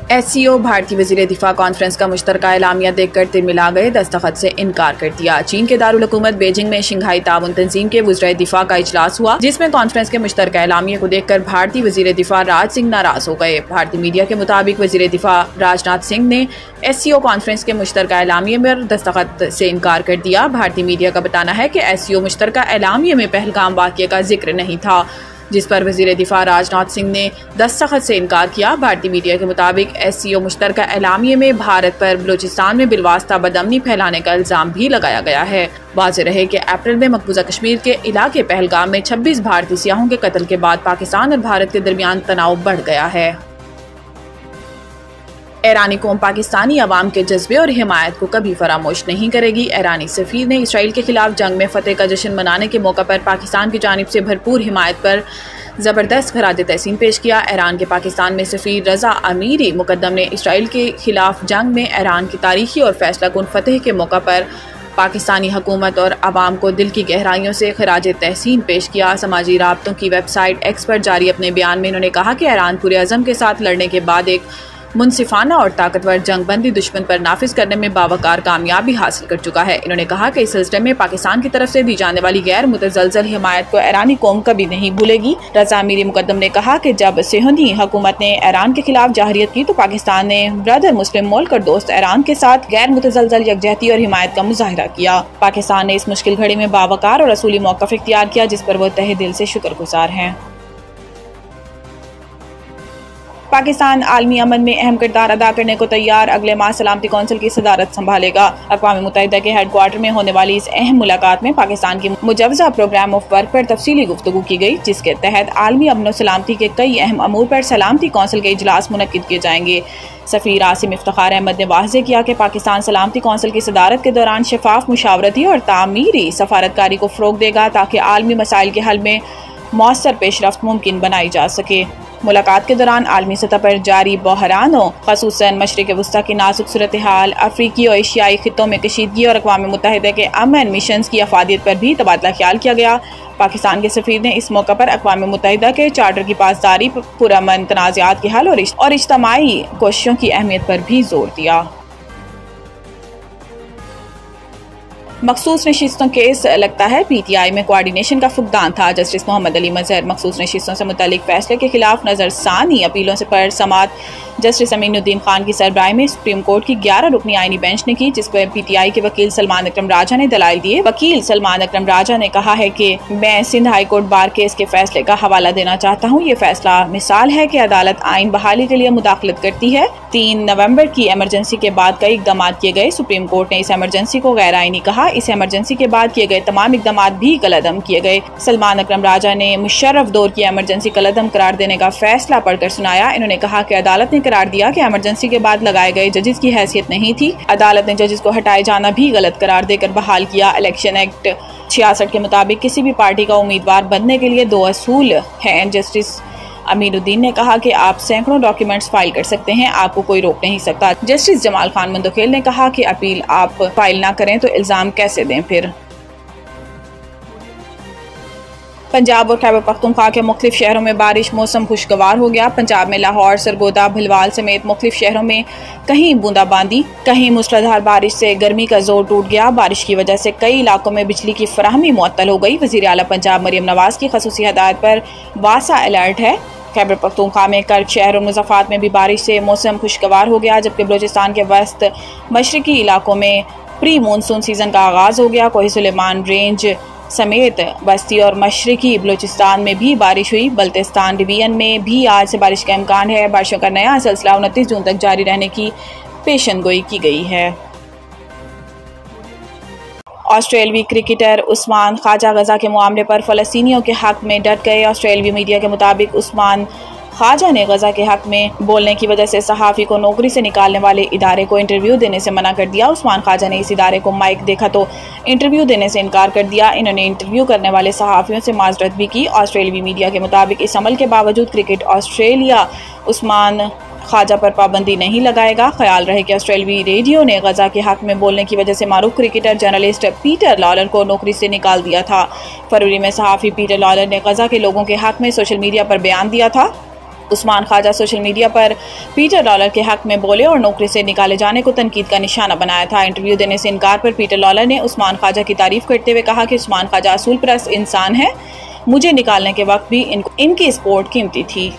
SCO भारतीय वज़ीर दिफा कॉन्फ्रेंस का मुश्तरका एलामिया देखकर तिरमिला गए, दस्तखत से इनकार कर दिया। चीन के दारुल हुकूमत बीजिंग में शंघाई ताउन तंजीम के वज़ीर दिफा का इजलास हुआ, जिसमें कॉन्फ्रेंस के मुश्तरका एलामिया को देखकर भारतीय वज़ीर दिफा राज सिंह नाराज हो गए। भारतीय मीडिया के मुताबिक वज़ीर दिफा राजनाथ सिंह ने SCO कॉन्फ्रेंस के मुश्तरका एलामिया पर दस्तखत से इनकार कर दिया। भारतीय मीडिया का बताना है कि SCO मुश्तरका एलामिया में पहलगाम वाक़ये का जिक्र नहीं था, जिस पर वज़ीर दिफा राजनाथ सिंह ने दस्तखत से इनकार किया। भारतीय मीडिया के मुताबिक SCO मुश्तरका एलामिया में भारत पर बलूचिस्तान में बिलवास्ता बदअमनी फैलाने का इल्ज़ाम भी लगाया गया है। वाज़ेह रहे कि अप्रैल में मकबूजा कश्मीर के इलाके पहलगाम में 26 भारतीय सियाहों के कत्ल के बाद पाकिस्तान और भारत के दरमियान तनाव बढ़ गया है। ईरानी कौम पाकिस्तानी अवाम के जज्बे और हिमायत को कभी फरामोश नहीं करेगी। ईरानी सफ़ीर ने इसराइल के खिलाफ जंग में फतेह का जश्न मनाने के मौका पर पाकिस्तान की जानिब से भरपूर हिमायत पर ज़बरदस्त खराज तहसीन पेश किया। ईरान के पाकिस्तान में सफ़ीर रज़ा अमीरी मुकद्दम ने इसराइल के खिलाफ जंग में ईरान की तारीखी और फैसला कुन फतेह के मौका पर पाकिस्तानी हुकूमत और आवाम को दिल की गहराइयों से खराज तहसीन पेश किया। समाजी राब्तों की वेबसाइट एक्स पर जारी अपने बयान में इन्होंने कहा कि ईरान पूरे अज़म के साथ लड़ने के बाद एक मुनसिफाना और ताकतवर जंगबंदी दुश्मन पर नाफिज करने में बावकार कामयाबी हासिल कर चुका है। इन्होंने कहा कि इस सिलसिले में पाकिस्तान की तरफ से दी जाने वाली गैर मुतज़लज़ल हिमायत को ईरानी कौम कभी नहीं भूलेगी। रज़ा अमीरी मुकद्दम ने कहा कि जब सेहनी हुकूमत ने ईरान के खिलाफ जाहिरियत की तो पाकिस्तान ने ब्रदर मुस्लिम मुल्क और दोस्त ईरान के साथ गैर मुतज़लज़ल यकजहती और हिमायत का मुजाहिरा किया। पाकिस्तान ने इस मुश्किल घड़ी में बावकार और असूली मौक़िफ़ इख्तियार किया, जिस पर वो तहे दिल से शुक्रगुजार हैं। पाकिस्तान आलमी अमन में अहम किरदार अदा करने को तैयार, अगले माह सलामती कौंसिल की सदारत संभालेगा। अक़वाम मुत्तहिदा के हेडक्वार्टर में होने वाली इस अहम मुलाकात में पाकिस्तान की मुजव्वज़ा प्रोग्राम ऑफ वर्क पर तफसीली गुफ्तगू की गई, जिसके तहत आलमी अमन और सलामती के कई अहम अमूर पर सलामती कौंसिल के इजलास मुनक्किद किए जाएंगे। सफ़ीर आसिम इफ्तिखार अहमद ने वाज़ेह किया कि पाकिस्तान सलामती कौंसिल की सदारत के दौरान शफाफ मुशावरती और तामीरी सफारतकारी को फ़रोग़ देगा, ताकि आलमी मसाइल के हल में मौसर पेशरफ्त मुमकिन बनाई जा सके। मुलाकात के दौरान आलमी सतह पर जारी बहरानों, ख़ुसूसन मशरिक़ वस्ता की नाजुक सूरत हाल, अफ्रीकी और एशियाई खित्तों में कशीदगी और अक़वाम मुत्तहिदा के अमन मिशन की अफादियत पर भी तबादला ख्याल किया गया। पाकिस्तान के सफ़ीर ने इस मौका पर अक़वाम मुत्तहिदा के चार्टर की पासदारी, पुरअमन तनाज़ात के हल और इज्तिमाई कोशिशों की अहमियत पर भी जोर दिया। मखसूस नशिस्तों केस लगता है PTI में कोऑर्डिनेशन का फुकदान था। जस्टिस मोहम्मद अली मजहर मखसूस नशिस्तों से मुतालिक फैसले के खिलाफ नज़रसानी अपीलों से पर समात जस्टिस अमीनुद्दीन खान की सरबराही में सुप्रीम कोर्ट की 11 रुकनी आईनी बेंच ने की, जिस पर PTI के वकील सलमान अकरम राजा ने दलाइल दिए। वकील सलमान अकरम राजा ने कहा है कि मैं Sindh high court bar case के फैसले का हवाला देना चाहता हूँ। ये फैसला मिसाल है कि अदालत आइन बहाली के लिए मुदाखलत करती है। 3 नवंबर की एमरजेंसी के बाद कई इकदाम किए गए। सुप्रीम कोर्ट ने इस एमरजेंसी को गैर आइनी कहा। इस एमरजेंसी के बाद किए गए तमाम इकदाम भी कलअदम किए गए। सलमान अकरम राजा ने मुशर्रफ दौर की एमरजेंसी कलअदम करार देने का फैसला पढ़कर सुनाया। इन्होंने कहा कि अदालत ने करार दिया कि एमरजेंसी के बाद लगाए गए जजेस की हैसियत नहीं थी। अदालत ने जजेस को हटाए जाना भी गलत करार देकर बहाल किया। इलेक्शन एक्ट 66 के मुताबिक किसी भी पार्टी का उम्मीदवार बनने के लिए 2 असूल हैं। जस्टिस अमीनुद्दीन ने कहा कि आप सैकड़ों डॉक्यूमेंट्स फाइल कर सकते हैं, आपको कोई रोक नहीं सकता। जस्टिस जमाल खान मंदोखेल ने कहा कि अपील आप फाइल ना करें तो इल्जाम कैसे दें फिर। पंजाब और खैबर पख्तूनख्वा के मुख्तलिफ शहरों में बारिश, मौसम खुशगवार हो गया। पंजाब में लाहौर, सरगोदा, भलवाल समेत मुख्तलिफ शहरों में कहीं बूंदाबांदी, कहीं मूसलाधार बारिश से गर्मी का जोर टूट गया। बारिश की वजह से कई इलाकों में बिजली की फराहमी मुअत्तल हो गई। वज़ीर आला पंजाब मरियम नवाज की खसूसी हदायत पर वासा अलर्ट है। खैबर पख्तूनख्वा में कर्ज शहर और मुज़फ़्फ़रात में भी बारिश से मौसम खुशगवार हो गया, जबकि बलूचिस्तान के वस्त मशरकी इलाकों में प्री मानसून सीज़न का आगाज़ हो गया। कोही सुलेमान रेंज समेत बस्ती और मशरकी बलूचिस्तान में भी बारिश हुई। बल्तिस्तान डिवीजन में भी आज से बारिश का इम्कान है। बारिशों का नया सिलसिला 29 जून तक जारी रहने की पेशनगोई की गई है। ऑस्ट्रेलवी क्रिकेटर उस्मान ख्वाजा गजा के मामले पर फ़लस्तीनियों के हक़ में डट गए। ऑस्ट्रेलवी मीडिया के मुताबिक उस्मान ख्वाजा ने गजा के हक़ में बोलने की वजह से सहाफ़ी को नौकरी से निकालने वाले इदारे को इंटरव्यू देने से मना कर दिया। उस्मान ख्वाजा ने इस इदारे को माइक देखा तो इंटरव्यू देने से इनकार कर दिया। इन्होंने इंटरव्यू करने वाले सहाफ़ियों से माजरत भी की। ऑस्ट्रेलवी मीडिया के मुताबिक इस अमल के बावजूद क्रिकेट ऑस्ट्रेलिया उस्मान ख्वाजा पर पाबंदी नहीं लगाएगा। ख्याल रहे कि ऑस्ट्रेलवी रेडियो ने गजा के हक़ में बोलने की वजह से मारूफ क्रिकेटर जर्नलिस्ट पीटर लॉलर को नौकरी से निकाल दिया था। फरवरी में सहाफ़ी पीटर लॉलर ने गजा के लोगों के हक़ में सोशल मीडिया पर बयान दिया था। उस्मान ख्वाजा सोशल मीडिया पर पीटर लॉलर के हक में बोले और नौकरी से निकाले जाने को तनकीद का निशाना बनाया था। इंटरव्यू देने से इनकार पर पीटर लॉलर ने उस्मान ख्वाजा की तारीफ करते हुए कहा कि उस्मान ख्वाजा असूल परस्त इंसान है, मुझे निकालने के वक्त भी इनकी सपोर्ट कीमती थी।